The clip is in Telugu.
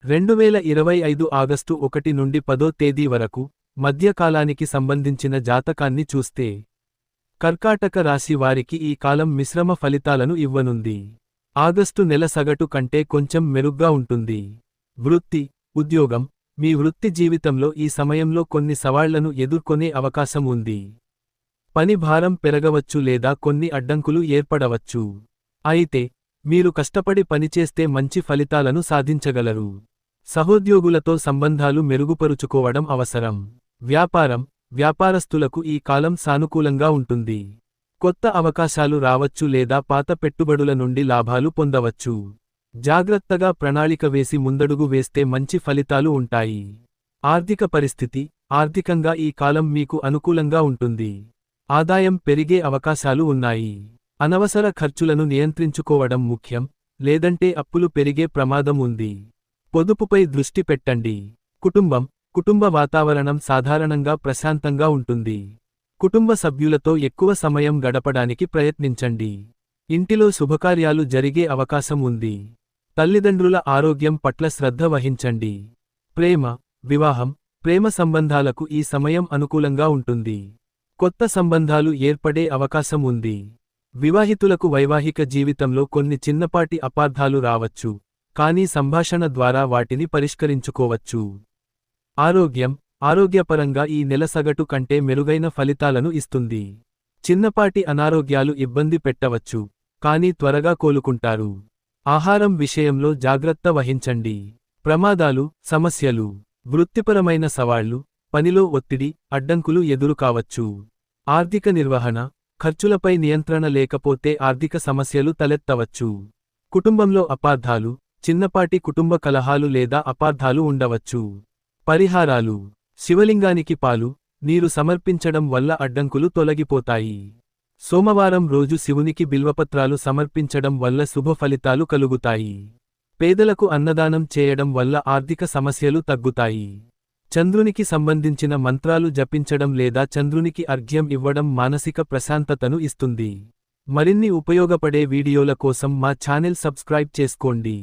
2025 ఆగస్టు 1 నుండి 10వ తేదీ వరకు మధ్యకాలానికి సంబంధించిన జాతకాన్ని చూస్తే కర్కాటక రాశి వారికి ఈ కాలం మిశ్రమ ఫలితాలను ఇవ్వనుంది. ఆగస్టు నెల సగటు కంటే కొంచెం మెరుగ్గా ఉంటుంది. వృత్తి, ఉద్యోగం, మీ వృత్తి జీవితంలో ఈ సమయంలో కొన్ని సవాళ్లను ఎదుర్కొనే అవకాశం ఉంది. పని భారం పెరగవచ్చు లేదా కొన్ని అడ్డంకులు ఏర్పడవచ్చు. అయితే మీరు కష్టపడి పనిచేస్తే మంచి ఫలితాలను సాధించగలరు. సహోద్యోగులతో సంబంధాలు మెరుగుపరుచుకోవడం అవసరం. వ్యాపారస్తులకు ఈ కాలం సానుకూలంగా ఉంటుంది. కొత్త అవకాశాలు రావచ్చు లేదా పాత పెట్టుబడుల నుండి లాభాలు పొందవచ్చు. జాగ్రత్తగా ప్రణాళిక వేసి ముందడుగు వేస్తే మంచి ఫలితాలు ఉంటాయి. ఆర్థిక పరిస్థితి, ఆర్థికంగా ఈ కాలం మీకు అనుకూలంగా ఉంటుంది. ఆదాయం పెరిగే అవకాశాలు ఉన్నాయి. అనవసర ఖర్చులను నియంత్రించుకోవడం ముఖ్యం, లేదంటే అప్పులు పెరిగే ప్రమాదం ఉంది. పొదుపుపై దృష్టి పెట్టండి. కుటుంబ వాతావరణం సాధారణంగా ప్రశాంతంగా ఉంటుంది. కుటుంబ సభ్యులతో ఎక్కువ సమయం గడపడానికి ప్రయత్నించండి. ఇంటిలో శుభకార్యాలు జరిగే అవకాశం ఉంది. తల్లిదండ్రుల ఆరోగ్యం పట్ల శ్రద్ధ వహించండి. వివాహం, ప్రేమ సంబంధాలకు ఈ సమయం అనుకూలంగా ఉంటుంది. కొత్త సంబంధాలు ఏర్పడే అవకాశం ఉంది. వివాహితులకు వైవాహిక జీవితంలో కొన్ని చిన్నపాటి అపార్థాలు రావచ్చు, కానీ సంభాషణ ద్వారా వాటిని పరిష్కరించుకోవచ్చు. ఆరోగ్యపరంగా ఈ నెల సగటు కంటే మెరుగైన ఫలితాలను ఇస్తుంది. చిన్నపాటి అనారోగ్యాలు ఇబ్బంది పెట్టవచ్చు, కానీ త్వరగా కోలుకుంటారు. ఆహారం విషయంలో జాగ్రత్త వహించండి. ప్రమాదాలు, సమస్యలు, వృత్తిపరమైన సవాళ్లు, పనిలో ఒత్తిడి, అడ్డంకులు ఎదురుకావచ్చు. ఆర్థిక నిర్వహణ, ఖర్చులపై నియంత్రణ లేకపోతే ఆర్థిక సమస్యలు తలెత్తవచ్చు. కుటుంబంలో అపార్థాలు, చిన్నపాటి కుటుంబ కలహాలు లేదా అపార్థాలు ఉండవచ్చు. పరిహారాలు: శివలింగానికి పాలు, నీరు సమర్పించడం వల్ల అడ్డంకులు తొలగిపోతాయి. సోమవారం రోజు శివునికి బిల్వపత్రాలు సమర్పించడం వల్ల శుభ ఫలితాలు కలుగుతాయి. పేదలకు అన్నదానం చేయడం వల్ల ఆర్థిక సమస్యలు తగ్గుతాయి. చంద్రునికి సంబంధించిన మంత్రాలు జపించడం లేదా చంద్రునికి అర్ఘ్యం ఇవ్వడం మానసిక ప్రశాంతతను ఇస్తుంది. మరిన్ని ఉపయోగపడే వీడియోల కోసం మా ఛానెల్ సబ్స్క్రైబ్ చేసుకోండి.